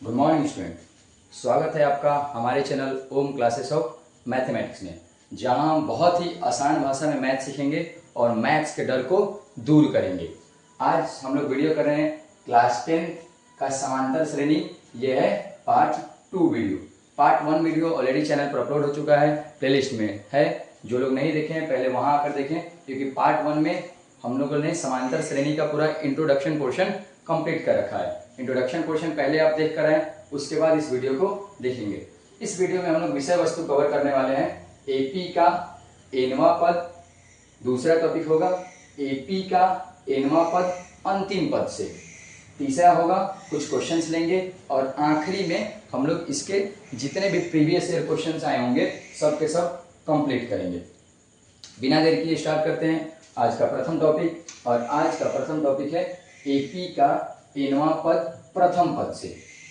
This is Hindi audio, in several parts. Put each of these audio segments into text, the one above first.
Good morning student. स्वागत है आपका हमारे channel Om classes of mathematics में, जहां हम बहुत ही आसान भाषा में मैथ सीखेंगे और मैथ्स के डर को दूर करेंगे। आज हम लोग वीडियो कर रहे हैं क्लास 10 का समांतर श्रेणी। यह है part 2 video. Part 1 video already channel पर अपलोड हो चुका है, प्लेलिस्ट में है। जो लोग नहीं देखे हैं पहले वहां आकर देखें, क्योंकि पार्ट 1 में हम लोगों ने समांतर श्रेणी का पूरा इंट्रोडक्शन पोर्शन कंप्लीट कर रखा है। इंट्रोडक्शन पोर्शन पहले आप देख कर आए, उसके बाद इस वीडियो को देखेंगे। इस वीडियो में हम लोग विषय वस्तु कवर करने वाले हैं एपी का एनवां पद। दूसरा टॉपिक होगा एपी का एनवां पद अंतिम पद से। तीसरा होगा कुछ क्वेश्चंस लेंगे और आखिरी में हम लोग इसके जितने भी प्रीवियस ईयर क्वेश्चंस आए होंगे सब के सब कंप्लीट करेंगे। बिना देर किए स्टार्ट करते हैं आज का प्रथम टॉपिक। और आज का प्रथम टॉपिक है एपी का एनवां पद प्रथम पद से।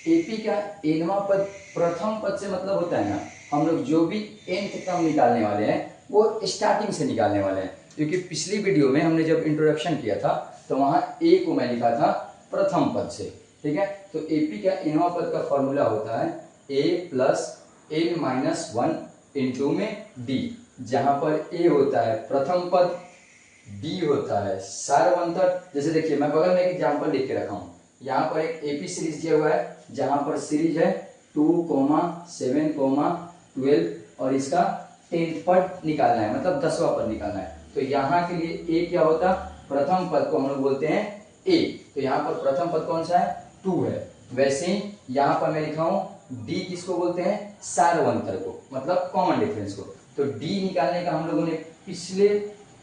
एपी का एनवां पद प्रथम पद से मतलब होता है ना, हम लोग जो भी nth टर्म निकालने वाले हैं वो स्टार्टिंग से निकालने वाले हैं। क्योंकि पिछली वीडियो में हमने जब इंट्रोडक्शन किया था तो वहाँ ए को मैं लिखा था प्रथम पद से, ठीक है। तो एपी का एनवां पद का फॉर्मूला होता है a plus n minus 1 into में d, जहाँ पर a होता है प्रथम पद, d होता है सार्वंतर। जैसे देखिए मैं बगल में एक एग्जाम्पल लिख के रखा हूँ। यहाँ पर एक एपी सीरीज दिया हुआ है जहाँ पर सीरीज है 2, 7, 12 और इसका 10th पद निकालना है, मतलब 10वां पद निकालना है। तो यहाँ के लिए a क्या होता, प्रथम पद को हम लोग बोलते हैं a। तो यहाँ पर प्रथम पद कौन सा है, 2 है। वैसे ही यहाँ पर मैं लिखा हूँ d किसको बोलते हैं, सार्वंतर को, मतलब कॉमन डिफरेंस को। तो d निकालने का हम लोगों ने पिछले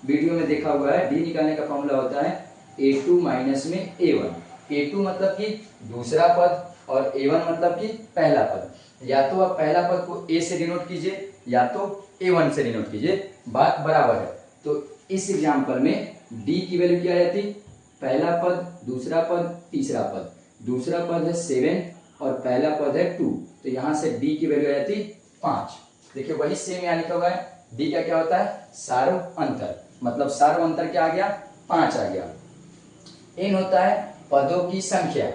वीडियो में देखा हुआ है। d निकालने का फॉर्मूला होता है a2 माइनस में a1। a2 मतलब कि दूसरा पद और a1 मतलब कि पहला पद। या तो आप पहला पद को a से डिनोट कीजिए या तो a1 से डिनोट कीजिए, बात बराबर है। तो इस एग्जाम्पल में d की वैल्यू क्या रहती, पहला पद, दूसरा पद, तीसरा पद। दूसरा पद है 7 और पहला पद है 2, तो यहाँ से d की वैल्यू आ जाती 5। देखिए वही सेम यहाँ लिखा हुआ है। d का क्या होता है, सार्व अंतर, मतलब सार्व अंतर क्या आ गया, 5 आ गया। n होता है पदों की संख्या,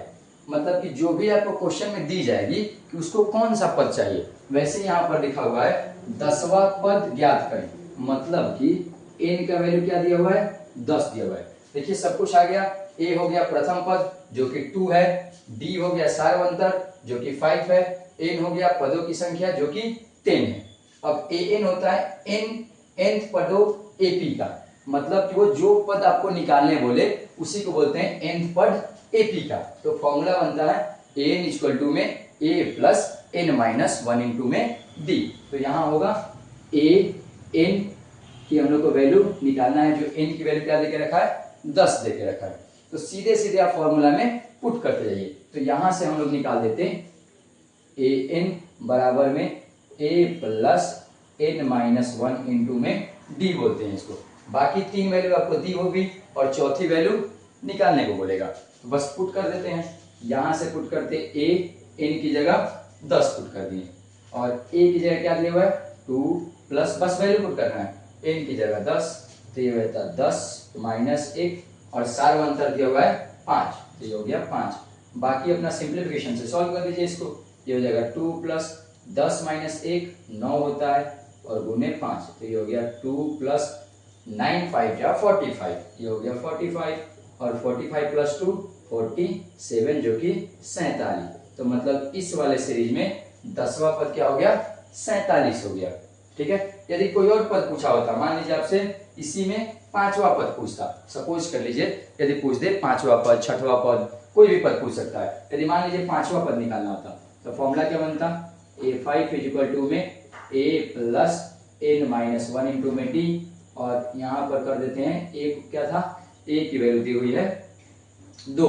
मतलब कि जो भी आपको क्वेश्चन में दी जाएगी कि उसको कौन सा पद चाहिए। वैसे यहाँ पर लिखा हुआ है 10वां पद ज्ञात करें, मतलब कि n का वैल्यू क्या दिया हुआ है, 10 दिया हुआ है। देखिए सब कुछ आ गया। a हो गया प्रथम पद जो कि 2 है, d हो गया सार्वंतर जो कि 5 है, n हो गया पदों की संख्या जो कि 10 है। अब an होता है nth पदों ap का, मतलब कि वो जो पद आपको निकालने बोले उसी को बोलते हैं nth पद ap का। तो फॉर्मूला बनता है an इक्वल टू में a plus n minus 1 into में d। तो यहाँ होगा a n की हम लोग को वैल्यू निकालना है, जो n की वैल्यू क्या देके रखा है, 10 देके रखा है। तो सीधे सीधे आप फॉर्मूला में पुट करते जाइए। तो यहाँ से हम लोग निकाल देते हैं a n बराबर में a plus n minus 1 into में d बोलते हैं इसको। बाकी 3 वैल्यू आपको दी होगी और चौथी वैल्यू निकालने को बोलेगा, तो बस पुट कर देते हैं। यहाँ से पुट करते a n की जगह 10 पुट कर दिए और a की जगह क्या दिया हुआ है, 2 प्लस, बस वैल्यू पुट करना है, n की जगह 10, तो ये रहता 10 माइनस 1 और सार्वंतर दिया हुआ है 5, तो ये हो गया 5। बाकी अपना सिंप्लीफिकेशन से सॉल्व कर दीजिए इसको। ये हो जाएगा 2 प्लस 10 माइनस 1 9 होता है और गुने 5, तो ये हो गया 2 प्लस 9 5 या 45, ये हो गया 45 और 45 प्लस 2 47 जो कि 47। तो मतलब इस वाले सीरीज में 10वां पद क्या हो गया, 47 हो गया, ठीक है। यदि कोई और पद पूछा होता, मान लीजिए आपसे इसी में 5वां पद पूछता, सपोज कर लीजिए यदि पूछ दे 5वां पद, 6वां पद, कोई भी पद पूछ सकता है। यदि मान लीजिए 5वां पद निकालना होता तो फॉर्मूला क्या बनता, a5 इक्वल टू में a plus n minus 1 into में d, और यहाँ पर कर देते हैं a क्या था, a की वैल्यू दी हुई है 2,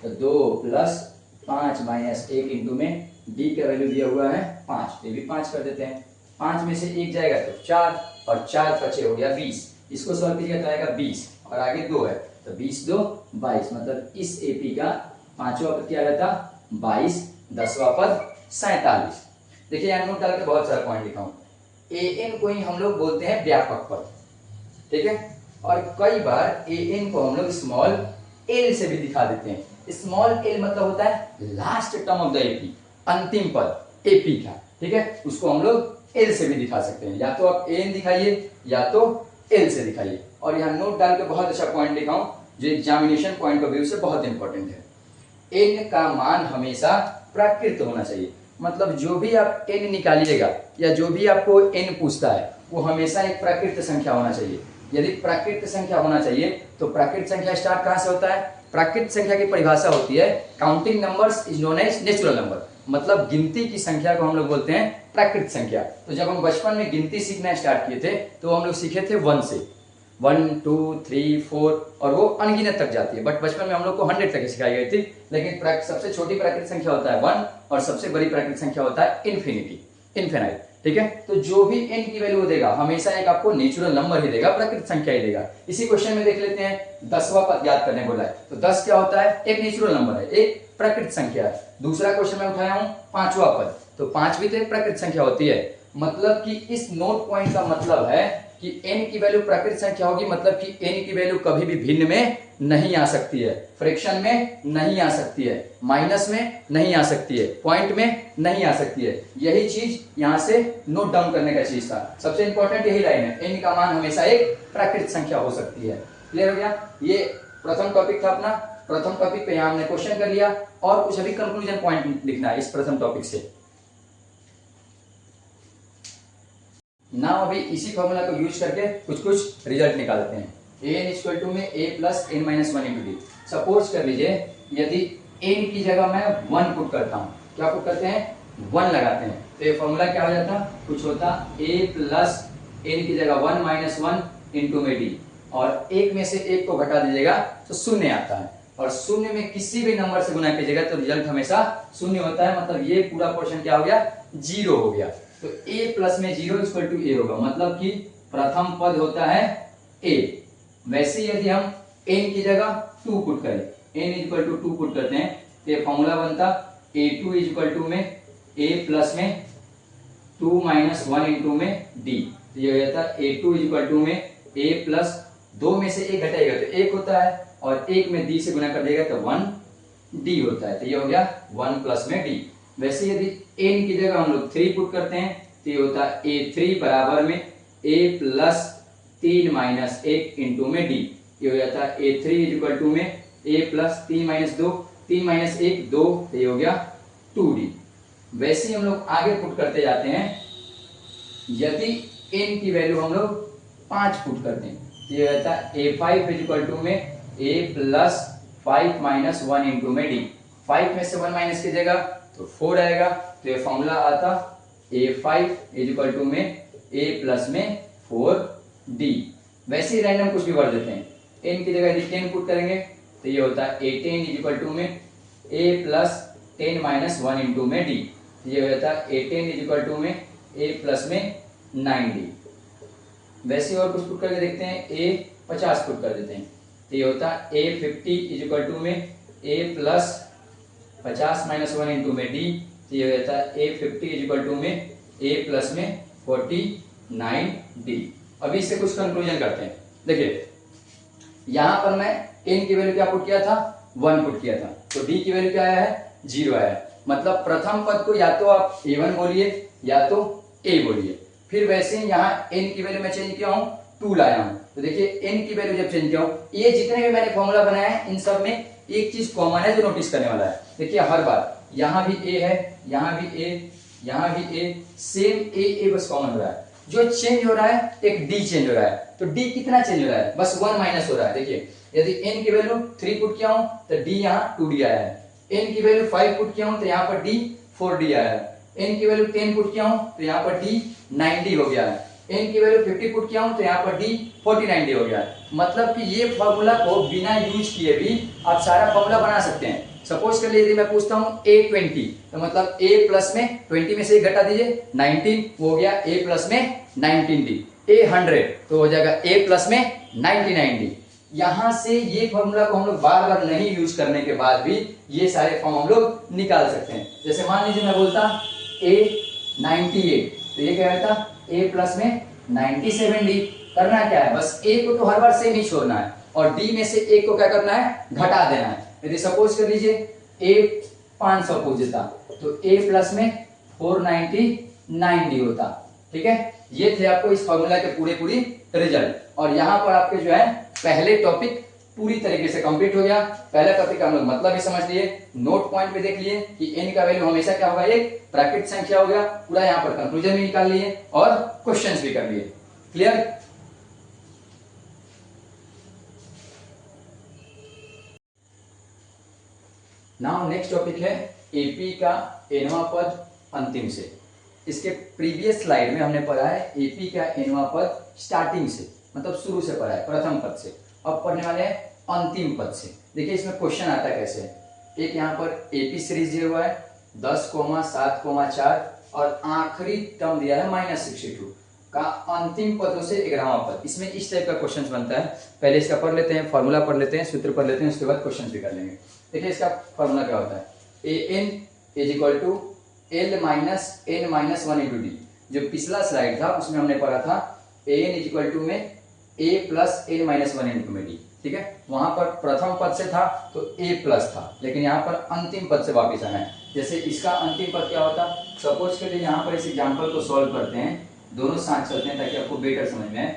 तो 2 प्लस 5 माइनस 1 इंटू में d का वैल्यू दिया हुआ है 5, ये भी 5 कर देते हैं। 5 में से 1 जाएगा तो 4 और 4 बचे हो गया 20, इसको सॉल्व कीजिएगा तो आएगा 20 और आगे 2 है तो 20 2 22, मतलब इस एपी का 5वां पद क्या रहता 22, 10वां पद 47। देखिए यहाँ नोट डाल के बहुत सारा पॉइंट लिखा हूँ। an को ही हम लोग बोलते हैं व्यापक पद, ठीक है। और कई बार an को हम लोग स्मॉल l से भी दिखा देते हैं। स्मॉल l मतलब होता है last term of the AP, अंतिम पद एपी था, ठीक है, उसको हम लोग एल से भी दिखा सकते हैं, या तो आप एन दिखाइए या तो एल से दिखाइए। और यहाँ नोट डाल के बहुत अच्छा पॉइंट लिखाऊं जो एग्जामिनेशन पॉइंट ऑफ व्यू से बहुत इंपॉर्टेंट है, एन का मान हमेशा प्राकृत होना चाहिए। मतलब जो भी आप एन निकालिएगा या जो भी आपको एन पूछता है वो हमेशा एक प्राकृत संख्या होना चाहिए। यदि प्राकृत संख्या होना चाहिए तो प्राकृत संख्या स्टार्ट कहाँ से होता है? प्राकृत संख्या की परिभाषा होती है counting numbers is known as natural number, मतलब गिनती की संख्या को हम लोग बोलते हैं प्राकृत संख्या। तो जब हम बचपन में गिनती सीखना स्टार्ट किए थे तो हम लोग सीखे थे 1 से, 1 2 3 4 और वो अनगिनत तक जाती है, बट बचपन में हम लोग को 100 तक सिखाई गई थी। लेकिन सबसे छोटी प्राकृत संख्या होता है 1 और सबसे बड़ी प्राकृत संख्या होता है इन्फिनाइट, ठीक है। तो जो भी n की वैल्यू देगा हमेशा एक आपको नेचुरल नंबर ही देगा, प्राकृत संख्या ही देगा। इसी क्वेश्चन में देख लेते हैं 10वां पद याद करने बोला है, तो 10 क्या होता है? एक नेचुरल नंबर है, एक प्राकृत संख्या है। दूसरा क्वेश्चन में उठाया हूं 5वां पद, तो 5 भी तो एक प्राकृत संख्या होती है। मतलब कि इस नोट पॉइंट का मतलब है कि n की वैल्यू प्राकृत संख्या होगी, मतलब कि n की वैल्यू कभी भी भिन्न में नहीं आ सकती है, फ्रैक्शन में नहीं आ सकती है, माइनस में नहीं आ सकती है, पॉइंट में नहीं आ सकती है। यही चीज यहां से नोट डाउन करने का चीज था, सबसे इंपॉर्टेंट यही लाइन है, n का मान हमेशा एक प्राकृत संख्या हो सकती है। क्लियर हो गया? ये प्रथम टॉपिक था अपना। प्रथम टॉपिक पे यहां हमने क्वेश्चन कर लिया और कुछ अभी कंक्लूजन पॉइंट लिखना है इस प्रथम टॉपिक से। ना अभी इसी फॉर्मूला को यूज करके कुछ रिजल्ट निकालते हैं। an इक्वल टू में a plus n minus 1 into D. Suppose कर लीजिए यदि n की जगह मैं 1 पुट करता हूँ, क्या पुट करते हैं? 1 लगाते हैं, तो ये फॉर्मूला क्या हो जाता? कुछ होता a प्लस n की जगह 1 माइनस 1 इंटू में डी, और एक में से एक को घटा दीजिएगा तो शून्य आता है, और शून्य में किसी भी नंबर से गुना कीजिएगा तो रिजल्ट हमेशा शून्य होता है। मतलब ये पूरा पोर्शन क्या हो गया? 0 हो गया। तो a प्लस में 0 इक्वल टू a होगा, मतलब कि प्रथम पद होता है a। वैसे यदि हम n की जगह 2 पुट करें, n इक्वल टू 2 पुट करते हैं तो ये फॉर्मूला बनता a2 इक्वल टू में a प्लस में 2 माइनस 1 इंटू में d। तो ये हो जाता a2 इक्वल टू में a प्लस 2 में से 1 घटाएगा तो 1 होता है, और 1 में d से गुना कर देगा तो 1d होता है। तो ये हो गया 1 प्लस में d। वैसे यदि n की जगह हम लोग 3 पुट करते हैं तो ये होता है a3 बराबर में a प्लस 3 माइनस 1 इंटू में d। ये हो जाता है a3 इक्वल टू में a प्लस 3 माइनस 2, 3 माइनस 1 2, तो ये हो गया 2d। वैसे ही हम लोग आगे पुट करते जाते हैं, यदि n की वैल्यू हम लोग 5 पुट करते हैं तो ये रहता है a5 इक्वल टू में a प्लस 5 माइनस 1 इंटू में d। 5 में से 1 माइनस कीजिएगा तो 4 आएगा, तो ये फॉर्मूला आता a5 इक्वल टू में a प्लस में 4d। वैसे ही रैंडम कुछ भी भर देते हैं, n की जगह यदि 10 पुट करेंगे तो ये होता है a10 इक्वल टू में a प्लस 10 माइनस 1 इंटू में d। ये हो जाता है a10 इक्वल टू में a प्लस में 9d। वैसे और कुछ पुट करके देखते हैं, a 50 पुट कर देते हैं तो ये होता है a50 इक्वल टू में a प्लस 50 माइनस 1 इंटू में d। तो ये हो जाता है a50 इक्वल टू में a प्लस में 49d। अभी इससे कुछ कंक्लूजन करते हैं। देखिए यहां पर मैं n की वैल्यू क्या पुट किया था? 1 पुट किया था, तो d की वैल्यू क्या आया है? 0 आया है। मतलब प्रथम पद को या तो आप a1 बोलिए या तो a बोलिए। फिर वैसे ही यहाँ n की वैल्यू मैं चेंज किया हूँ, 2 लाया हूँ, तो देखिए n की वैल्यू जब चेंज किया हूँ, ये जितने भी मैंने फॉर्मूला बनाया है इन सब में एक चीज कॉमन है जो नोटिस करने वाला है। देखिए हर बार यहाँ भी a है, यहाँ भी a, यहाँ भी a, सेम a बस कॉमन हो रहा है। जो चेंज हो रहा है एक d चेंज हो रहा है, तो d कितना चेंज हो रहा है? बस 1 माइनस हो रहा है। देखिए यदि n की वैल्यू 3 पुट किया हूं तो d यहाँ 2d आया है, n की वैल्यू 5 पुट किया हूं तो यहाँ पर d 4d आया है, n की वैल्यू 10 पुट किया हूं तो यहाँ पर d 9d हो गया है, n की वैल्यू 50 पुट किया हूं तो यहाँ पर d 49d हो गया है। मतलब कि ये फॉर्मूला को बिना यूज किए भी आप सारा फॉर्मूला बना सकते हैं। सपोज कर लीजिए मैं पूछता हूं a20, तो मतलब a प्लस में 20 में से 1 घटा दीजिए 19, वो हो गया a प्लस में 19d। a100 तो हो जाएगा a प्लस में 99d। यहां से ये फॉर्मूला को हम लोग बार बार नहीं यूज करने के बाद भी ये सारे फॉर्म हम लोग निकाल सकते हैं। जैसे मान लीजिए मैं बोलता a98, तो ये क्या रहता? a प्लस में 97d। करना क्या है? बस a को तो हर बार सेम ही छोड़ना है और d में से 1 को क्या करना है? घटा देना है। यदि सपोज कर लीजिए a 500 पूछ देता तो a प्लस में 499d होता। ठीक है, ये थे आपको इस फॉर्मूला के पूरी रिजल्ट। और यहाँ पर आपके जो है पहले टॉपिक पूरी तरीके से कंप्लीट हो गया। पहला टॉपिक का हम लोग मतलब भी समझ लिए, नोट पॉइंट भी देख लिए कि n का वैल्यू हमेशा क्या होगा, एक प्राकृत संख्या हो गया। पूरा यहाँ पर कंक्लूजन भी निकाल लिए और क्वेश्चंस भी कर लिए। क्लियर? नाउ नेक्स्ट टॉपिक है एपी का एनवां पद अंतिम से। इसके प्रीवियस स्लाइड में हमने पढ़ा है एपी का एनवां पद स्टार्टिंग से, मतलब शुरू से पढ़ा है, प्रथम पद से। अब पढ़ने वाले हैं अंतिम पद से। देखिए इसमें क्वेश्चन आता है कैसे। एक यहाँ पर एपी सीरीज दिया हुआ है 10,7,4 और आखिरी टर्म दिया है -62 का अंतिम पदों से 11वां पद। इसमें इस टाइप का क्वेश्चन बनता है। पहले इसका पढ़ लेते हैं, फॉर्मूला पढ़ लेते हैं, सूत्र पढ़ लेते हैं, उसके बाद क्वेश्चन भी कर लेंगे। देखिए इसका फॉर्मूला क्या होता है, an is equal to l minus n minus 1 into d. जो पिछला स्लाइड था उसमें हमने पढ़ा था an इज इक्वल टू में a plus n minus 1 into में डी। ठीक है, वहां पर प्रथम पद से था तो a प्लस था, लेकिन यहाँ पर अंतिम पद से वापिस आना है। जैसे इसका अंतिम पद क्या होता, सपोज के लिए यहाँ पर इस एग्जाम्पल को सॉल्व करते हैं, दोनों साथ चलते हैं ताकि आपको बेटर समझ में आए।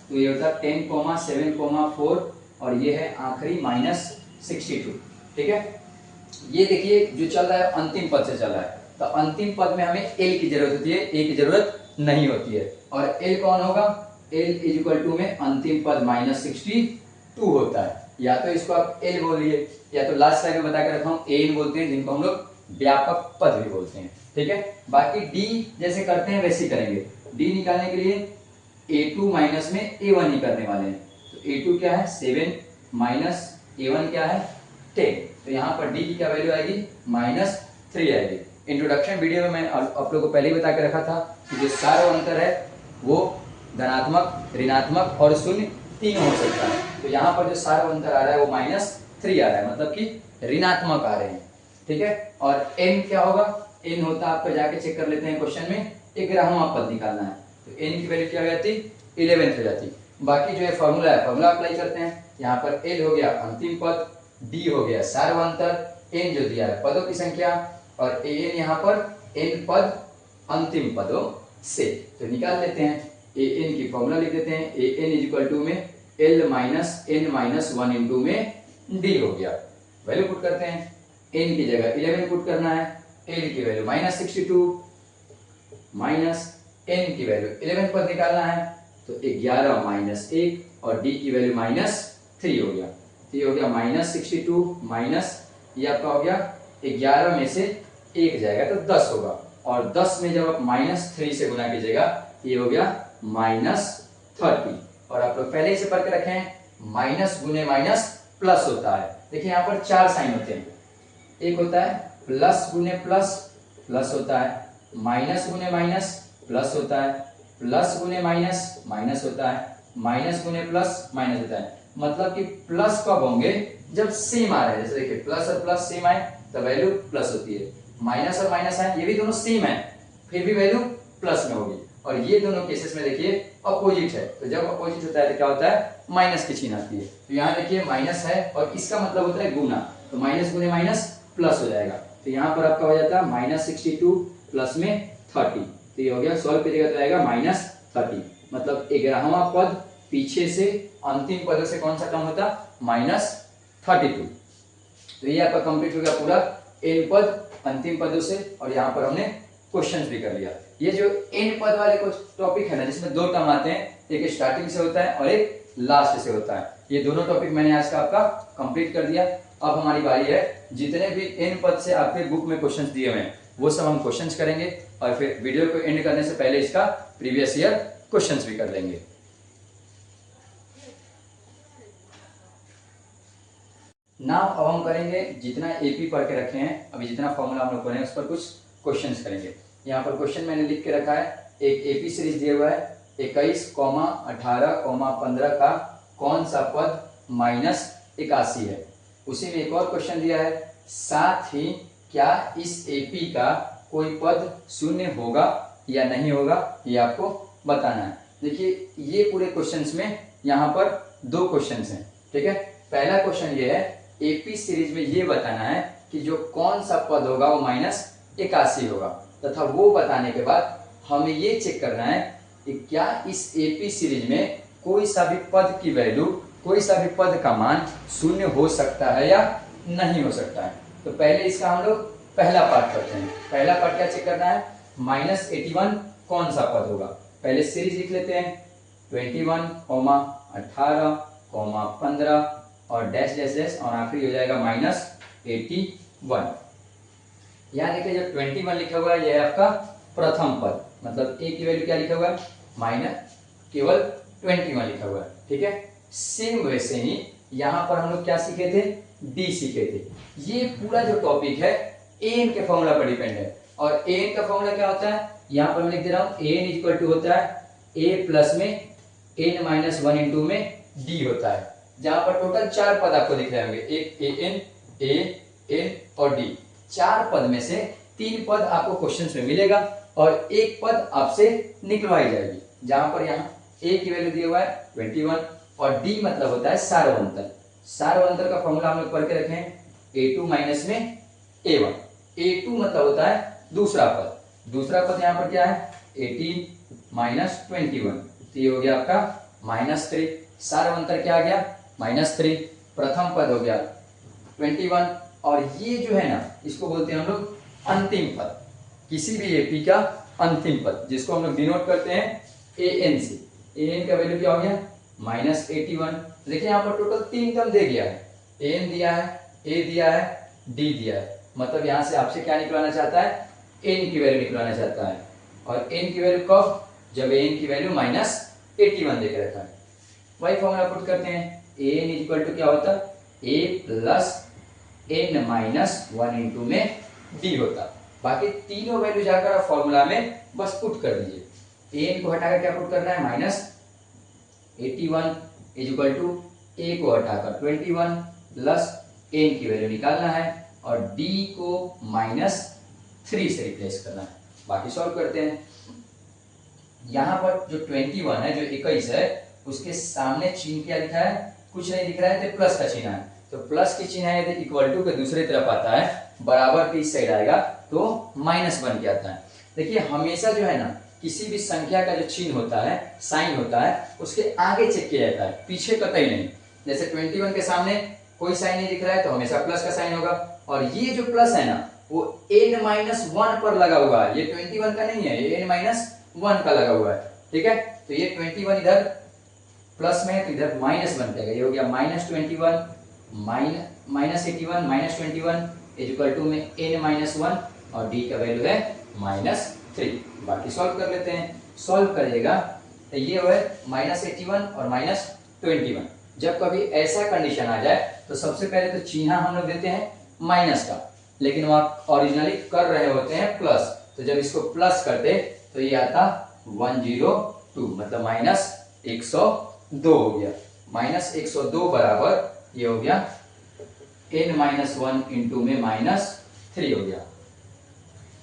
तो ये होता है 10,7,4 और ये है आखिरी -62। ठीक है, ये देखिए जो चल रहा है अंतिम पद से चल रहा है, तो अंतिम पद में हमें l की जरूरत होती है, a की जरूरत नहीं होती है। और l कौन होगा, l इज इक्वल टू में अंतिम पद -62 होता है। या तो इसको आप l बोलिए, या तो लास्ट स्लाइड में बता के रखा हूँ an बोलते हैं, जिनको हम लोग व्यापक पद भी बोलते हैं। ठीक है, बाकी d जैसे करते हैं वैसे ही करेंगे। d निकालने के लिए a2 माइनस में a1 ही करने वाले हैं। तो a2 क्या है 7 माइनस a1 क्या है 10। तो यहाँ पर d की क्या वैल्यू आएगी -3 आएगी। इंट्रोडक्शन वीडियो में मैं आप लोगों को पहले ही बता के रखा था कि जो सारा अंतर है वो धनात्मक, ऋणात्मक और शून्य तीनों हो सकता है। तो यहाँ पर जो सारा अंतर आ रहा है वो -3 आ रहा है, मतलब कि ऋणात्मक आ रहे हैं। ठीक है, और n क्या होगा, n होता है आपको जाके चेक कर लेते हैं क्वेश्चन में, 11वां पद निकालना है। तो n की वैल्यू क्या हो जाती, 11 हो जाती। बाकी जो है फॉर्मूला है, फॉर्मूला अप्लाई करते हैं। यहाँ पर l हो गया अंतिम पद, d हो गया सार्वंतर, n जो दिया है पदों की संख्या, और an यहाँ पर n पद अंतिम पदों से। तो निकाल लेते हैं, an की फॉर्मूला लिख देते हैं, an इज इक्वल टू में l minus n minus 1 into में d हो गया। वैल्यू पुट करते हैं, n की जगह 11 पुट करना है, l की वैल्यू -62 माइनस n की वैल्यू 11 पर निकालना है, तो 11 माइनस 1 और d की वैल्यू -3 हो गया। तो ये हो गया -62 माइनस, ये आपका हो गया 11 में से 1 जाएगा तो 10 होगा, और 10 में जब आप -3 से गुना कीजिएगा ये हो गया -30। और आप लोग पहले ही से पढ़ के रखे हैं, माइनस गुने माइनस प्लस होता है। देखिए यहाँ पर 4 साइन होते हैं, एक होता है प्लस गुने प्लस, प्लस होता है, माइनस गुने माइनस प्लस होता है, प्लस गुने माइनस माइनस होता है, माइनस गुने प्लस माइनस होता है। मतलब कि प्लस कब होंगे, जब सेम आ रहे हैं। जैसे देखिए प्लस और प्लस सेम आए तो वैल्यू प्लस होती है, माइनस और माइनस आए ये भी दोनों सेम है फिर भी वैल्यू प्लस में होगी। और ये दोनों केसेस में देखिए अपोजिट है, तो जब अपोजिट होता है तो क्या होता है, माइनस की चिन्ह आती है। तो यहाँ देखिए माइनस है और इसका मतलब होता है गुना, तो माइनस गुने माइनस प्लस हो जाएगा। तो यहाँ पर आपका हो जाता है -62 प्लस में 30। तो ये हो गया, सॉल्व करिएगा तो आएगा -30, मतलब 11वां पद पीछे से अंतिम पदों से कौन सा कम होता, -32। तो ये आपका कंप्लीट हो गया पूरा n पद अंतिम पदों से। और यहाँ पर हमने क्वेश्चंस भी कर लिया। ये जो n पद वाले कुछ टॉपिक है ना, जिसमें 2 टर्म आते हैं, एक स्टार्टिंग से होता है और एक लास्ट से होता है, ये दोनों टॉपिक मैंने आज का आपका कंप्लीट कर दिया। अब हमारी बारी है, जितने भी n पद से आपके बुक में क्वेश्चंस दिए हुए हैं वो सब हम क्वेश्चंस करेंगे, और फिर वीडियो को एंड करने से पहले इसका प्रीवियस ईयर क्वेश्चंस भी कर लेंगे। नाउ अब हम करेंगे जितना एपी पढ़ के रखे हैं, अभी जितना फॉर्मूला हम लोग पढ़े हैं उस पर कुछ क्वेश्चंस करेंगे। यहाँ पर क्वेश्चन मैंने लिख के रखा है, एक एपी सीरीज दिया हुआ है 21, 18, 15 का कौन सा पद -81 है। उसी में एक और क्वेश्चन दिया है, साथ ही क्या इस एपी का कोई पद शून्य होगा या नहीं होगा, ये आपको बताना है। देखिए ये पूरे क्वेश्चंस में यहाँ पर 2 क्वेश्चंस हैं। ठीक है, पहला क्वेश्चन ये है, एपी सीरीज में ये बताना है कि जो कौन सा पद होगा वो 81 होगा, तथा वो बताने के बाद हमें ये चेक करना है कि क्या इस एपी सीरीज में कोई सा भी पद की वैल्यू, कोई सा भी पद का मान शून्य हो सकता है या नहीं हो सकता है। तो पहले इसका हम लोग पहला पार्ट करते हैं। पहला पार्ट क्या चेक करना है, -81 कौन सा पद होगा। पहले सीरीज लिख लेते हैं 21, 18, 15 और डैश डैश डैश और आखिरी हो जाएगा -81। यहाँ देखिए जब 21 लिखा हुआ है यह है आपका प्रथम पद, मतलब ए की वैल्यू क्या लिखा हुआ है, माइनस केवल 21 लिखा हुआ है। ठीक है, सेम वैसे ही यहाँ पर हम लोग क्या सीखे थे, डी सीखे थे। ये पूरा जो टॉपिक है एन के फॉर्मूला पर डिपेंड है, और एन का फॉर्मूला क्या होता है, यहाँ पर मैं लिख दे रहा हूँ एन इक्वल टू होता है ए प्लस में एन माइनस 1 इंटू में डी होता है, जहां पर टोटल 4 पद आपको दिख रहे होंगे, एक ए एन और डी। 4 पद में से 3 पद आपको क्वेश्चंस में मिलेगा और एक पद आपसे निकलवाई जाएगी, जहां पर यहाँ ए की वैल्यू दिया हुआ है 21 और डी मतलब होता है सार्वंतर। सार्वंतर का फॉर्मूला हम लोग पढ़ के रखे हैं a2 माइनस में a1। a2 मतलब होता है दूसरा पद, दूसरा पद यहाँ पर क्या है 18 माइनस 21, तो ये हो गया आपका -3। सार्वंतर क्या आ गया -3। प्रथम पद हो गया 21 और ये जो है ना इसको बोलते हैं हम लोग अंतिम पद, किसी भी एपी का अंतिम पद, जिसको हम लोग डिनोट करते हैं an से। an का वैल्यू क्या हो गया -81। देखिए यहाँ पर टोटल 3 टर्म दे गया है, an दिया है, a दिया है, d दिया है, मतलब यहाँ से आपसे क्या निकलवाना चाहता है, n की वैल्यू निकलवाना चाहता है। और n की वैल्यू कब, जब n की वैल्यू -81 देकर रखा है। वही फॉर्मूला पुट करते हैं, an इक्वल टू क्या होता है a plus n minus 1 into में d होता। बाकी तीनों वैल्यू जाकर आप फॉर्मूला में बस पुट कर दीजिए। an को हटाकर क्या पुट करना है, -81 इज इक्वल टू a को हटाकर 21 प्लस n की वैल्यू निकालना है और d को -3 से रिप्लेस करना है। बाकी सॉल्व करते हैं। यहाँ पर जो 21 है, जो 21 है, उसके सामने चिन्ह क्या लिखा है, कुछ नहीं दिख रहा है, तो प्लस का चिन्ह है। तो प्लस की चिन्ह है यदि इक्वल टू के दूसरी तरफ आता है, बराबर के इस साइड आएगा तो माइनस बन के आता है। देखिए हमेशा जो है ना किसी भी संख्या का जो चिन्ह होता है, साइन होता है, उसके आगे चेक किया जाता है, पीछे कतई नहीं। जैसे 21 के सामने कोई साइन नहीं दिख रहा है तो हमेशा प्लस का साइन होगा, और ये जो प्लस है ना वो n-1 पर लगा हुआ है, ये 21 का नहीं है, ये n-1 का लगा हुआ है। ठीक है, तो ये 21 इधर प्लस में है तो इधर माइनस बन जाएगा, ये हो गया -21 -81 -21 इज इक्वल टू में n-1 और d का वैल्यू है -3। बाकी सॉल्व कर लेते हैं। सॉल्व करिएगा तो ये है -81 और -21। जब कभी ऐसा कंडीशन आ जाए तो सबसे पहले तो चिन्ह हम लोग देते हैं माइनस का, लेकिन वहाँ ओरिजिनली कर रहे होते हैं प्लस, तो जब इसको प्लस करते तो ये आता 102, मतलब -102 हो गया। -102 बराबर ये हो गया n-1 इंटू में -3 हो गया।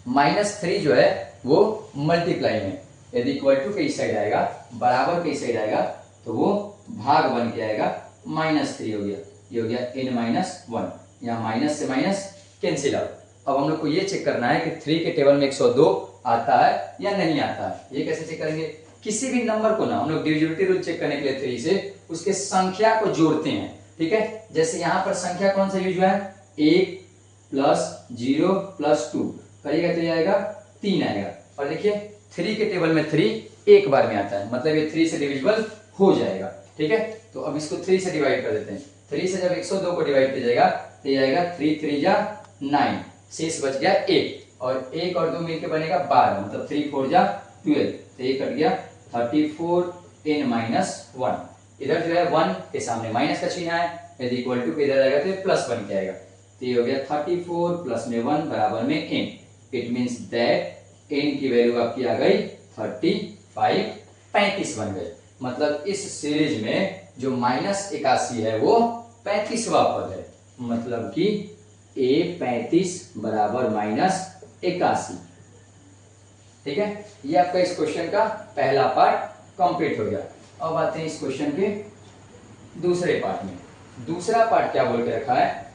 -3 जो है वो मल्टीप्लाई में, यदि इक्वल टू के इस साइड आएगा, बराबर के इस साइड आएगा, तो वो भाग बन के आएगा, -3 हो गया। ये हो गया n-1, यहाँ माइनस से माइनस कैंसिल आउट। अब हम लोग को ये चेक करना है कि 3 के टेबल में 102 आता है या नहीं आता है। ये कैसे चेक करेंगे, किसी भी नंबर को ना हम लोग डिविजिबिलिटी रूल चेक करने के लिए 3 से उसके संख्या को जोड़ते हैं। ठीक है, जैसे यहाँ पर संख्या कौन सा यूज हुआ है, 1 प्लस 0 प्लस 2 करिएगा तो ये आएगा 3 आएगा। और देखिए 3 के टेबल में 3 एक बार में आता है, मतलब ये 3 से डिविजिबल हो जाएगा। ठीक है, तो अब इसको 3 से डिवाइड कर देते हैं। 3 से जब 102 को डिवाइड किया जाएगा तो ये आएगा 3 3 जा 9, शेष बच गया 1 और 1 और 2 मिलकर बनेगा 12, मतलब 3 4 जा 12, तो ये कट गया 34 n-1। इधर जो है 1 के सामने माइनस का चिन्ह है, यदि इक्वल टू इधर आएगा तो ये प्लस बन के आएगा, तो ये हो गया 34 प्लस में 1 बराबर में n। It means that n की वैल्यू आपकी आ गई 35 बन गई। मतलब इस सीरीज में जो -81 है वो 35वां पद है, मतलब कि a35 बराबर -81। ठीक है, ये आपका इस क्वेश्चन का पहला पार्ट कंप्लीट हो गया। अब आते हैं इस क्वेश्चन के दूसरे पार्ट में। दूसरा पार्ट क्या बोल के रखा है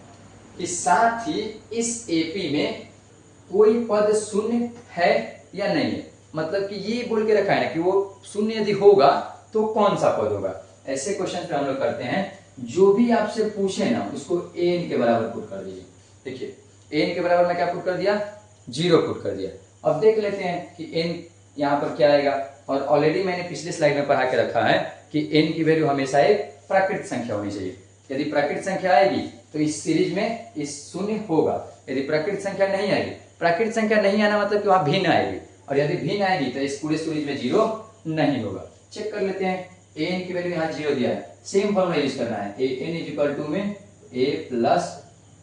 कि साथ ही इस एपी में कोई पद शून्य है या नहीं है, मतलब कि ये बोल के रखा है ना कि वो शून्य यदि होगा तो कौन सा पद होगा। ऐसे क्वेश्चन पे हम लोग करते हैं, जो भी आपसे पूछे ना उसको n के बराबर पुट कर दीजिए। देखिए n के बराबर मैं क्या पुट कर दिया, 0 पुट कर दिया। अब देख लेते हैं कि n यहाँ पर क्या आएगा, और ऑलरेडी मैंने पिछले स्लाइड में पढ़ा के रखा है कि n की वैल्यू हमेशा एक प्राकृत संख्या होनी चाहिए। यदि प्राकृत संख्या आएगी तो इस सीरीज में इस शून्य होगा, यदि प्राकृत संख्या नहीं आएगी, प्राकृत संख्या नहीं आना मतलब कि वहां भिन्न आएगी, और यदि भिन्न आएगी तो इस पूरे सीरीज में 0 नहीं होगा। चेक कर लेते हैं, an की वैल्यू यहाँ 0 दिया है, सेम फॉर्मूला यूज करना है, an इक्वल टू में a plus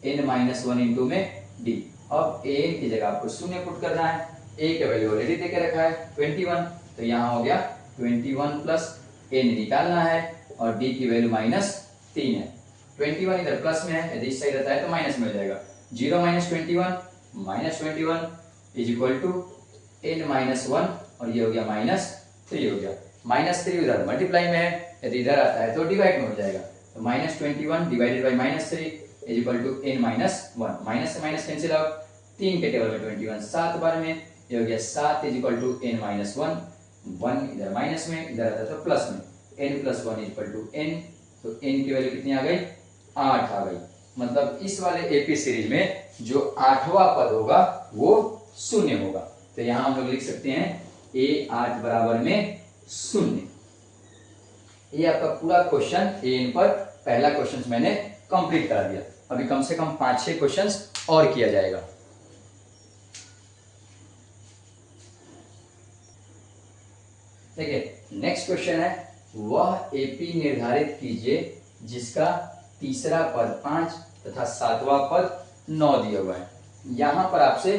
n minus 1 into में d। अब an की जगह आपको शून्य पुट करना है, a का वैल्यू ऑलरेडी देके रखा है 21, तो यहाँ हो गया 21 प्लस n निकालना है, और d की वैल्यू -3 है। 21 इधर प्लस में है, यदि इस साइड रहता है तो माइनस में हो जाएगा। 0 minus 21 is equal to n minus 1, और ये हो गया -3 हो गया। -3 उधर मल्टीप्लाई में है, यदि इधर आता है तो डिवाइड में हो जाएगा, तो -21 divided by -3 is equal to n minus 1। Minus से माइनस कैंसिल आउट, 3 के टेबल में 21 7 बार में, ये हो गया 7 is equal to n minus 1। 1 इधर माइनस में, इधर आता है तो प्लस में, n plus 1 is equal to n, तो n की वैल्यू कितनी आ गई, 8 आ गई। मतलब इस वाले एपी सीरीज में जो 8वां पद होगा वो शून्य होगा। तो यहां हम लोग लिख सकते हैं a8 बराबर में 0। ये आपका पूरा क्वेश्चन an पर पहला क्वेश्चन मैंने कंप्लीट करा दिया। अभी कम से कम 5-6 क्वेश्चन और किया जाएगा। देखिए नेक्स्ट क्वेश्चन है, वह एपी निर्धारित कीजिए जिसका तीसरा पद 5 तथा 7वां पद 9 दिया हुआ है। यहां पर आपसे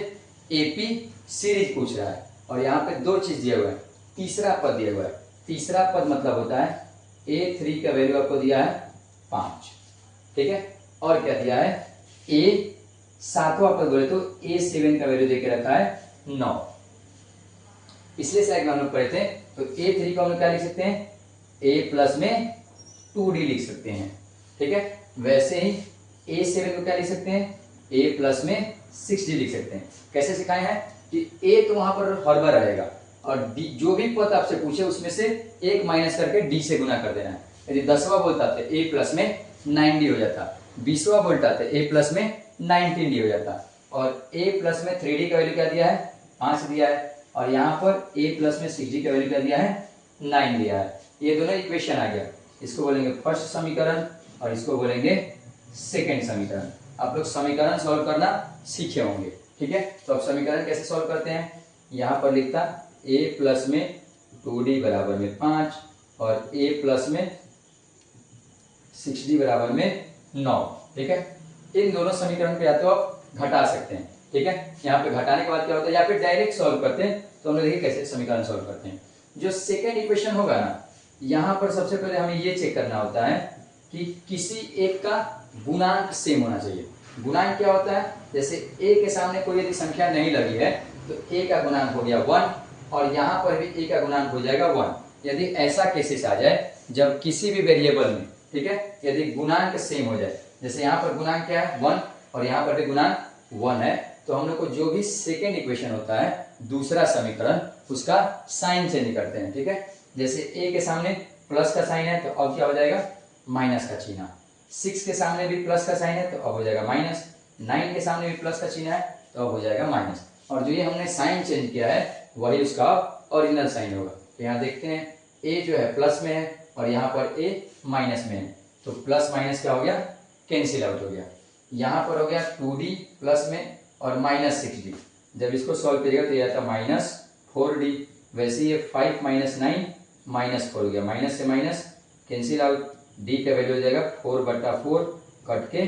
एपी सीरीज पूछ रहा है, और यहाँ पे 2 चीज दिया हुआ है, तीसरा पद दिया हुआ है। तीसरा पद मतलब होता है a3 का वैल्यू आपको दिया है 5, ठीक है, और क्या दिया है, a7वां पद बोले तो a7 का वैल्यू देके रखा है 9। पिछले स्लाइड में हम लोग पढ़े थे, तो a3 का हम लोग क्या लिख सकते हैं, a प्लस में 2d लिख सकते हैं, ठीक है। वैसे ही a7 को क्या लिख सकते हैं, a प्लस में 6d लिख सकते हैं। कैसे सिखाए हैं कि a तो वहां पर हर बार रहेगा, और d जो भी पद आपसे पूछे उसमें से 1 माइनस करके d से गुना कर देना है। यदि 10वां बोलता तो a प्लस में 9d हो जाता, 20वां बोलता तो a प्लस में 19d हो जाता, और a प्लस में 3d का वैल्यू क्या दिया है, 5 दिया है, और यहाँ पर a प्लस में 6d का वैल्यू क्या दिया है, 9 दिया है। ये दोनों इक्वेशन आ गया, इसको बोलेंगे फर्स्ट समीकरण और इसको बोलेंगे सेकेंड समीकरण। आप लोग समीकरण सॉल्व करना सीखे होंगे, ठीक है। तो अब समीकरण कैसे सॉल्व करते हैं, यहाँ पर लिखता a प्लस में 2d बराबर में 5 और a प्लस में 6d बराबर में 9, ठीक है। इन दोनों समीकरण को या तो आप घटा सकते हैं, ठीक है। यहाँ पे घटाने के बाद क्या होता है, या फिर डायरेक्ट सॉल्व करते हैं। तो हम लोग देखिए कैसे समीकरण सॉल्व करते हैं। जो सेकेंड इक्वेशन होगा ना, यहाँ पर सबसे पहले हमें ये चेक करना होता है कि किसी एक का गुणांक सेम होना चाहिए। गुणांक क्या होता है, जैसे a के सामने कोई यदि संख्या नहीं लगी है तो a का गुणांक हो गया 1, और यहाँ पर भी a का गुणांक हो जाएगा 1। यदि ऐसा केसेस आ जाए जब किसी भी वेरिएबल में, ठीक है, यदि गुणांक सेम हो जाए, जैसे यहाँ पर गुणांक क्या है 1 और यहाँ पर भी गुणांक 1 है, तो हम लोग को जो भी सेकेंड इक्वेशन होता है, दूसरा समीकरण, उसका साइन चेंज करते हैं, ठीक है। जैसे a के सामने प्लस का साइन है तो अब क्या हो जाएगा, माइनस का चिन्ह। 6 के सामने भी प्लस का साइन है तो अब हो जाएगा माइनस, 9 के सामने भी प्लस का चिन्ह है तो अब हो जाएगा माइनस, और जो ये हमने साइन चेंज किया है वही उसका ओरिजिनल साइन होगा। तो यहाँ देखते हैं a जो है प्लस में है और यहाँ पर a माइनस में है, तो प्लस माइनस क्या हो गया, कैंसिल आउट हो गया। यहाँ पर हो गया 2d प्लस में और माइनस 6d, जब इसको सॉल्व करिएगा तो यह आता -4d। वैसे ये 5 माइनस 9 -4 हो गया, माइनस से माइनस कैंसिल आउट, d का वैल्यू हो जाएगा 4/4 कट के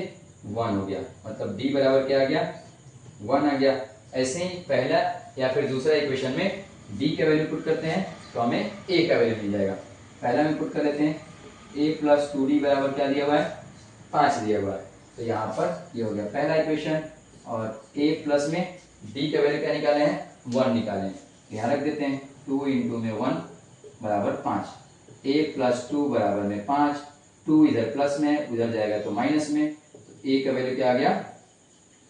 1 हो गया, मतलब d बराबर क्या आ गया, 1 आ गया। ऐसे ही पहला या फिर दूसरा इक्वेशन में d का वैल्यू पुट करते हैं तो हमें a का वैल्यू मिल जाएगा। पहला में पुट कर लेते हैं, a प्लस 2d बराबर क्या दिया हुआ है, 5 दिया हुआ है, तो यहाँ पर ये हो गया पहला इक्वेशन, और a प्लस में d का वैल्यू क्या निकाले हैं, 1 निकाले हैं, यहाँ रख देते हैं 2 इंटू में 1 बराबर 5, a प्लस 2 बराबर में 5, 2 इधर प्लस में उधर जाएगा तो माइनस में, तो a का वैल्यू क्या आ गया,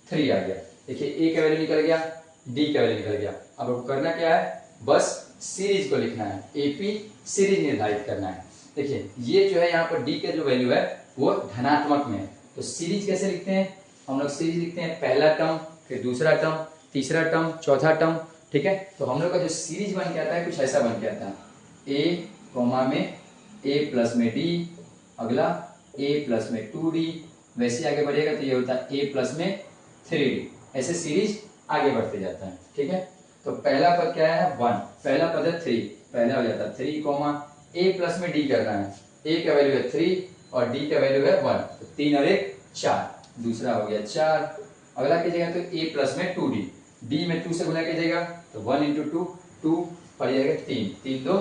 3 आ गया। देखिए a का वैल्यू निकल गया, डी का वैल्यू निकल गया। अब आपको करना क्या है, बस सीरीज को लिखना है, एपी सीरीज निर्धारित करना है। देखिए ये जो है यहाँ पर डी का जो वैल्यू है वो धनात्मक में है, तो सीरीज कैसे लिखते हैं, हम लोग सीरीज लिखते हैं पहला टर्म, फिर दूसरा टर्म, तीसरा टर्म, चौथा टर्म, ठीक है। तो हम लोग का जो सीरीज बन के आता है कुछ ऐसा बन के आता है, ए कॉमा में ए प्लस में डी, अगला ए प्लस में 2d, वैसे आगे बढ़ेगा तो ये होता है ए प्लस में 3d, ऐसे सीरीज आगे बढ़ते जाता है, ठीक है। तो पहला पद क्या है 1, पहला पद है 3, पहला हो जाता है 3 कॉमा ए प्लस में डी करना है, ए का वैल्यू है 3 और डी का वैल्यू है 1, तो 3 और 1 4, दूसरा हो गया 4, अगला कीजिएगा तो ए प्लस में 2d, डी में 2 से गुना कीजिएगा तो 1 इंटू 2, 2 पड़ जाएगा 3, 3 2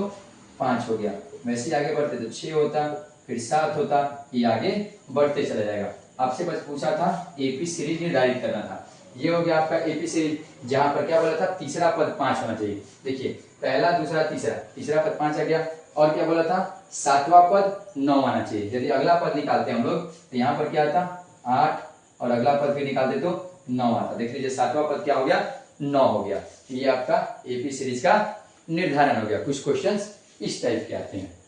5 हो गया, वैसे आगे बढ़ते तो 6 होता, फिर 7 होता, ये आगे बढ़ते चला जाएगा। आपसे बस पूछा था एपी सीरीज निर्धारित करना था, ये हो गया आपका एपी सीरीज, जहां पर क्या बोला था तीसरा पद 5 होना चाहिए। देखिए पहला दूसरा तीसरा, तीसरा पद 5 आ गया, और क्या बोला था सातवां पद 9 आना चाहिए। यदि अगला पद निकालते हम लोग तो यहाँ पर क्या आता 8 और अगला पद भी निकालते तो 9 आता। देख लीजिए सातवां पद क्या हो गया 9 हो गया। ये आपका एपी सीरीज का निर्धारण हो गया। कुछ क्वेश्चंस इस टाइप के आते हैं।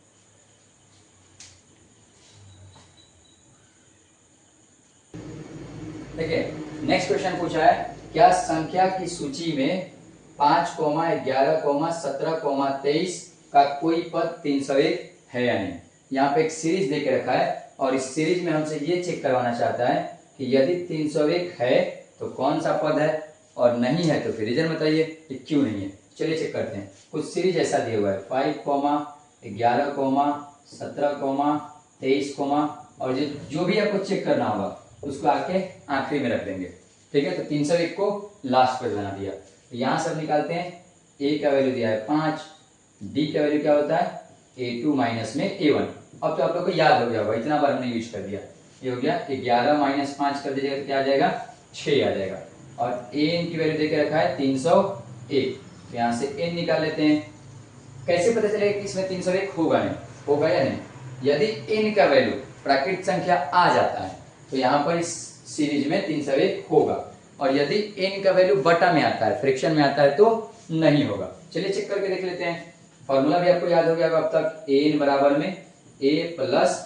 देखिए नेक्स्ट क्वेश्चन पूछा है, क्या संख्या की सूची में 5, 11, 17, 23 का कोई पद 301 है या नहीं। यहाँ पे एक सीरीज दे के रखा है और इस सीरीज में हमसे ये चेक करवाना चाहता है कि यदि 301 है तो कौन सा पद है और नहीं है तो फिर रीजन बताइए कि क्यों नहीं है। चलिए चेक करते हैं। कुछ सीरीज ऐसा दिया हुआ है 5, 11, 17, 23, और जो भी आपको चेक करना होगा उसको आके आखिरी में रख देंगे, ठीक है। तो 301 को लास्ट पर बना दिया। तो यहाँ सब निकालते हैं। ए का वैल्यू दिया है 5, डी का वैल्यू क्या होता है A2 माइनस में A1। अब तो आप लोग को याद हो गया होगा, इतना बार हमने यूज कर दिया। ये हो गया 11 माइनस 5 कर दीजिएगा तो क्या आ जाएगा 6 आ जाएगा। और an की वैल्यू देके रखा है 301, तो यहाँ से n निकाल लेते हैं। कैसे पता चलेगा कि इसमें 301 होगा नहीं, होगा या नहीं। यदि n का वैल्यू प्राकृत संख्या आ जाता है तो यहाँ पर इस सीरीज में 301 होगा, और यदि n का वैल्यू बटा में आता है, फ्रैक्शन में आता है तो नहीं होगा। चलिए चेक करके देख लेते हैं। फॉर्मूला भी आपको याद हो गया अब तक, an बराबर में a plus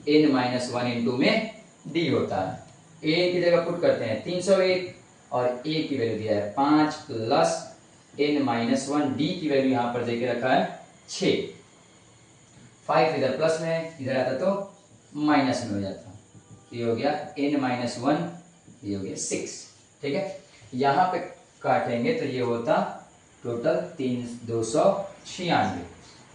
n minus 1 into में d होता है। a की जगह पुट करते हैं 301 और a की वैल्यू दिया है 5 प्लस n माइनस 1, d की वैल्यू यहाँ पर देके रखा है 6। 5 इधर प्लस में, इधर आता तो माइनस में हो जाता। ये हो गया n माइनस 1, ये हो गया 6, ठीक है। यहाँ पे काटेंगे तो ये होता टोटल 296,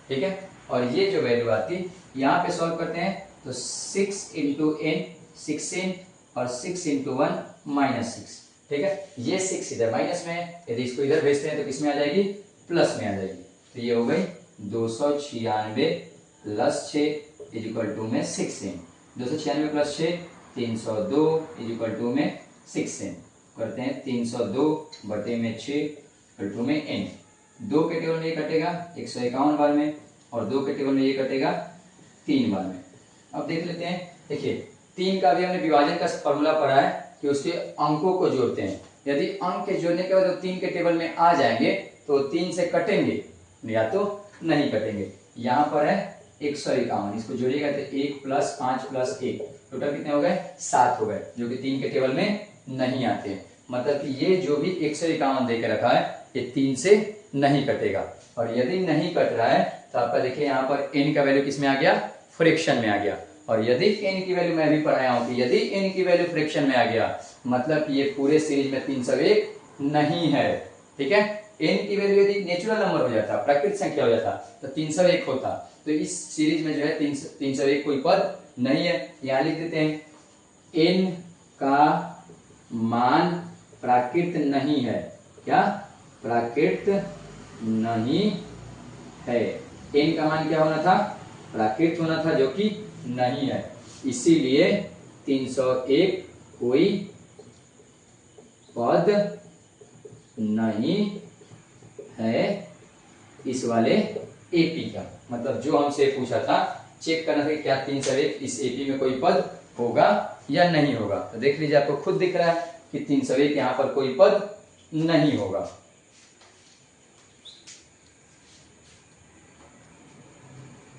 ठीक है। और ये जो वैल्यू आती यहाँ पे सॉल्व करते हैं तो 6 इंटू n 16 और 6 इंटू 1 माइनस 6, ठीक है। ये 6 इधर माइनस में है, यदि इसको इधर भेजते हैं तो किस में आ जाएगी प्लस में आ जाएगी। तो ये हो गई 296 प्लस 6 इज इक्वल टू में 6n। 296 plus 6 302 is equal to में 6n। करते हैं 302 बटे में 6 इक्वल टू में n। 2 के टेबल में ये कटेगा 151 बार में, और 2 के टेबल में ये कटेगा 3 बार में। अब देख लेते हैं। देखिए 3 का भी हमने विभाजन का फॉर्मूला पढ़ा है कि उसके अंकों को जोड़ते हैं। यदि अंक के जोड़ने के बाद 3 के टेबल में आ जाएंगे तो 3 से कटेंगे या तो नहीं कटेंगे। यहाँ पर है 151, इसको जोड़िएगा तो 1 प्लस 5 प्लस 1, टोटल कितने हो गए 7 हो गए, जो कि 3 के टेबल में नहीं आते हैं। मतलब कि ये जो भी 151 देकर रखा है ये 3 से नहीं कटेगा। और यदि नहीं कट रहा है तो आपका देखिए यहाँ पर n का वैल्यू किस में आ गया फ्रैक्शन में आ गया। और यदि n की वैल्यू मैं भी पढ़ाया हूँ कि यदि n की वैल्यू फ्रैक्शन में आ गया मतलब कि ये पूरे सीरीज में 301 नहीं है, ठीक है। n की वैल्यू यदि नेचुरल नंबर हो जाता, प्राकृतिक संख्या हो जाता तो 301 होता। तो इस सीरीज में जो है 301 कोई पद नहीं है। यहाँ लिख देते हैं n का मान प्राकृत नहीं है। क्या प्राकृत नहीं है। n का मान क्या होना था प्राकृत होना था, जो कि नहीं है। इसीलिए 301 कोई पद नहीं है इस वाले एपी का। मतलब जो हमसे पूछा था चेक करना था कि क्या 301 इस एपी में कोई पद होगा या नहीं होगा। तो देख लीजिए आपको खुद दिख रहा है कि 301 यहाँ पर कोई पद नहीं होगा।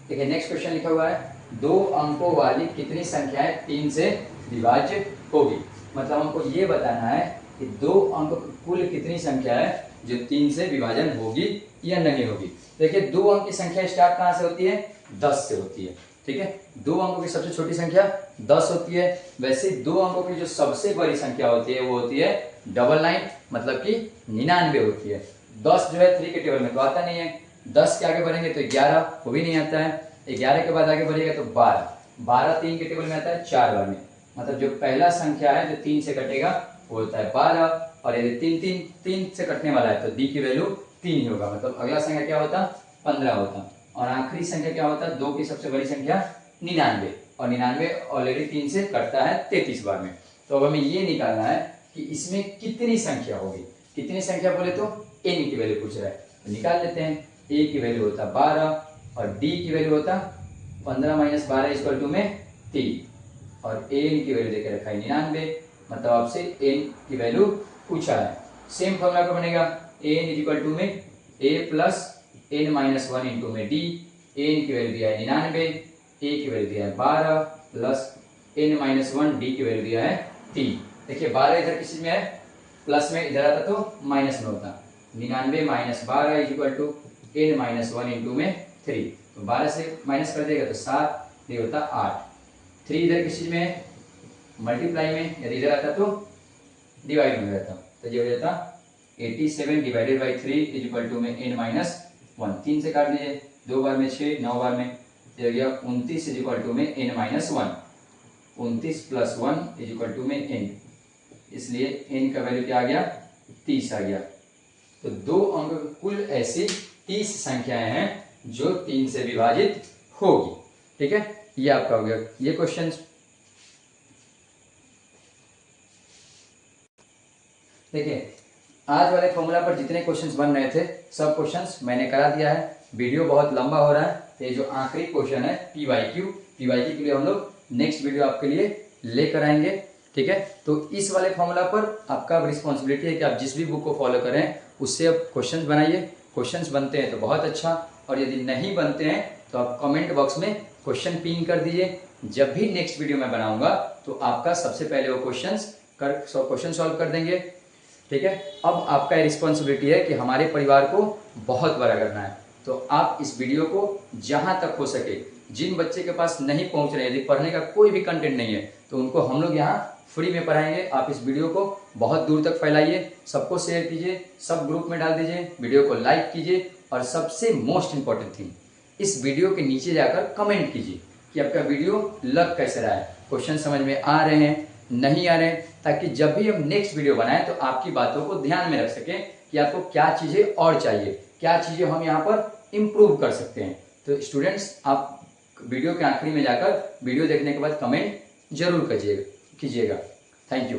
देखिए नेक्स्ट क्वेश्चन लिखा हुआ है, 2 अंकों वाली कितनी संख्याएं 3 से विभाज्य होगी। मतलब हमको ये बताना है कि 2 अंक कुल कितनी संख्या है जो 3 से विभाजन होगी या नहीं होगी। देखिए 2 अंक की संख्या स्टार्ट कहाँ से होती है, 10 से होती है। ठीक है, 2 अंकों की सबसे छोटी संख्या 10 होती है। वैसे 2 अंकों की जो सबसे बड़ी संख्या होती है वो होती है 99, मतलब कि 99 होती है। 10 जो है 3 के टेबल में तो आता नहीं है, 10 के आगे बढ़ेंगे तो 11, वो भी नहीं आता है। 11 के बाद आगे बढ़ेगा तो 12, 12 3 के टेबल में आता है 4 बार में। मतलब जो पहला संख्या है जो 3 से कटेगा वो होता है 12, और यदि 3 से कटने वाला है तो डी की वैल्यू 3 ही होगा। मतलब अगला संख्या क्या होता, 15 होता। और आखिरी संख्या क्या होता है, 2 की सबसे बड़ी संख्या 99, और 99 ऑलरेडी 3 से कटता है 33 बार में। तो अब हमें ये निकालना है कि इसमें कितनी संख्या होगी। कितनी संख्या बोले तो एन की वैल्यू पूछ रहा है, तो निकाल लेते हैं। ए की वैल्यू होता 12 और डी की वैल्यू होता 15 - 12 इक्वल टू में 3, और एन की वैल्यू देकर रखा है 99। मतलब आपसे एन की वैल्यू पूछा है। सेम फॉर्मूला का बनेगा, एन इक्वल टू में ए प्लस एन माइनस 1 इंटू में डी। एन की वैल्यू दिया है 99, ए की वैल्यू दिया है 12 प्लस एन माइनस 1, डी की वैल्यू दिया है 3। देखिए 12 इधर किसी में है प्लस में, इधर आता तो माइनस में होता। 99 - 12 equal to n minus 1 into में 3। तो 12 से माइनस कर देगा तो 7, ये होता 8। 3 इधर किस चीज में है, मल्टीप्लाई में, यदि इधर आता तो डिवाइड में हो जाता, तो ये हो जाता 87 डिवाइडेड बाई 3 इक्वल टू में एन माइनस 1। 3 से काट दीजिए, 2 बार में 6, 9 बार में, ये हो गया 29 इक्वल टू में एन माइनस 1। 29 प्लस 1 इक्वल टू में एन, इसलिए एन का वैल्यू क्या आ गया, 30 आ गया। तो 2 अंक कुल ऐसी 30 संख्याएं हैं जो 3 से विभाजित होगी। ठीक है, ये आपका हो गया ये क्वेश्चन। देखिए आज वाले फॉर्मूला पर जितने क्वेश्चंस बन रहे थे सब क्वेश्चंस मैंने करा दिया है। वीडियो बहुत लंबा हो रहा है, तो ये जो आखिरी क्वेश्चन है पीवाईक्यू के लिए हम लोग नेक्स्ट वीडियो आपके लिए लेकर आएंगे। ठीक है, तो इस वाले फॉर्मूला पर आपका रिस्पॉन्सिबिलिटी है कि आप जिस भी बुक को फॉलो करें उससे आप क्वेश्चंस बनाइए। क्वेश्चंस बनते हैं तो बहुत अच्छा, और यदि नहीं बनते हैं तो आप कमेंट बॉक्स में क्वेश्चन पिन कर दीजिए। जब भी नेक्स्ट वीडियो मैं बनाऊंगा तो आपका सबसे पहले वो क्वेश्चन सॉल्व कर देंगे। ठीक है, अब आपका रिस्पॉन्सिबिलिटी है कि हमारे परिवार को बहुत बड़ा करना है। तो आप इस वीडियो को जहां तक हो सके, जिन बच्चे के पास नहीं पहुंच रहे, यदि पढ़ने का कोई भी कंटेंट नहीं है तो उनको हम लोग यहाँ फ्री में पढ़ाएंगे। आप इस वीडियो को बहुत दूर तक फैलाइए, सबको शेयर कीजिए, सब ग्रुप में डाल दीजिए, वीडियो को लाइक कीजिए, और सबसे मोस्ट इंपॉर्टेंट थिंग, इस वीडियो के नीचे जाकर कमेंट कीजिए कि आपका वीडियो लग कैसे रहा है, क्वेश्चन समझ में आ रहे हैं नहीं आ रहे हैं, ताकि जब भी हम नेक्स्ट वीडियो बनाएं तो आपकी बातों को ध्यान में रख सकें कि आपको क्या चीज़ें और चाहिए, क्या चीज़ें हम यहाँ पर इम्प्रूव कर सकते हैं। तो स्टूडेंट्स, आप वीडियो के आखिरी में जाकर वीडियो देखने के बाद कमेंट जरूर कीजिएगा। Thank you.